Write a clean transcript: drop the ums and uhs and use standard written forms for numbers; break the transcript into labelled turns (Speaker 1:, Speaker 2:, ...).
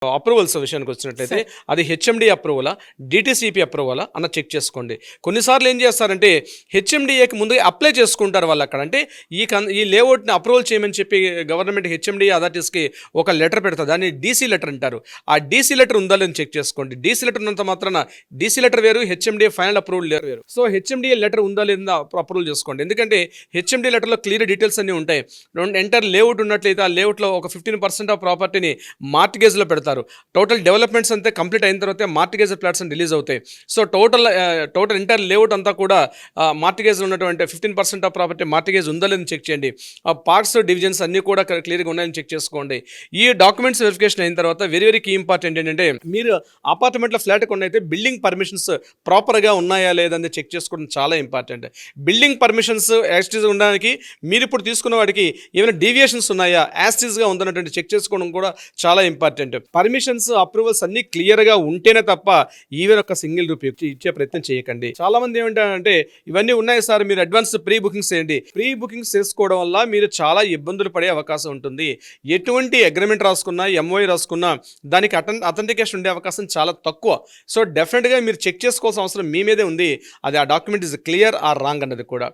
Speaker 1: Approvals విషయానికి వచ్చినట్లయితే అది హెచ్ఎండి అప్రూవలా, డిటిసిపి అప్రూవలా అన్న చెక్ చేసుకోండి. కొన్నిసార్లు ఏం చేస్తారంటే హెచ్ఎండిఏకి ముందుగా అప్లై చేసుకుంటారు వాళ్ళు అక్కడ. అంటే ఈ లేఅవుట్ని అప్రూవల్ చేయమని చెప్పి గవర్నమెంట్ హెచ్ఎండి అథారిటీస్కి ఒక లెటర్ పెడతారు, దాన్ని డీసీ లెటర్ అంటారు. ఆ డీసీ లెటర్ ఉందా లేదని చెక్ చేసుకోండి. డీసీ లెటర్ ఉన్నంత మాత్రాన డీసీ లెటర్ వేరు, హెచ్ఎండిఏ ఫైనల్ అప్రూవల్ వేరు. సో హెచ్ఎండిఏ లెటర్ ఉందా లేదా అప్రూవల్ చేసుకోండి. ఎందుకంటే హెచ్ఎండి లెటర్లో క్లియర్ డీటెయిల్స్ అన్నీ ఉంటాయి. ఎంటర్ లేఅవుట్ ఉన్నట్లయితే ఆ లేఅవుట్లో ఒక 15% ఆఫ్ ప్రాపర్టీని మార్టిగేజ్లో పెడతారు. టోటల్ డెవలప్మెంట్స్ అంతా కంప్లీట్ అయిన తర్వాత మార్టిగేజ్ ప్లాట్స్ రిలీజ్ అవుతాయి. సో టోటల్ ఎంటైర్ లేఅవుట్ అంతా కూడా మార్టిగేజ్ ఉన్నటువంటి 15% ఆఫ్ ప్రాపర్టీ మార్టిగేజ్ ఉందా లేదని చెక్ చేయండి. ఆ పార్ట్స్ డివిజన్స్ అన్నీ కూడా క్లియర్గా ఉన్నాయని చెక్ చేసుకోండి. ఈ డాక్యుమెంట్స్ వెరిఫికేషన్ అయిన తర్వాత వెరీ వెరీ కీ ఇంపార్టెంట్ ఏంటంటే మీరు అపార్ట్మెంట్లో ఫ్లాట్ కొన్నైతే బిల్డింగ్ పర్మిషన్స్ ప్రాపర్గా ఉన్నాయా లేదని చెక్ చేసుకోవడం చాలా ఇంపార్టెంట్. బిల్డింగ్ పర్మిషన్స్ యాస్టీజ్ ఉండడానికి మీరు ఇప్పుడు తీసుకున్న వాటికి ఏమైనా డీవియేషన్స్ ఉన్నాయా, యాస్టీజ్గా ఉందన్నటువంటి చెక్ చేసుకోవడం కూడా చాలా ఇంపార్టెంట్. పర్మిషన్స్ అప్రూవల్స్ అన్ని క్లియర్గా ఉంటేనే తప్ప ఈవెన్ ఒక సింగిల్ రూపీ ఇచ్చే ప్రయత్నం చేయకండి. చాలా మంది ఏమంటారంటే ఇవన్నీ ఉన్నాయి సార్, మీరు అడ్వాన్స్ ప్రీ బుకింగ్స్ చేయండి. ప్రీ బుకింగ్స్ చేసుకోవడం వల్ల మీరు చాలా ఇబ్బందులు పడే అవకాశం ఉంటుంది. ఎటువంటి అగ్రిమెంట్ రాసుకున్నా, ఎంఓఐ రాసుకున్నా దానికి అథెంటికేషన్ ఉండే అవకాశం చాలా తక్కువ. సో డెఫినెట్గా మీరు చెక్ చేసుకోవాల్సిన అవసరం మీ మీదే ఉంది. అది ఆ document is clear or wrong అన్నది కూడా.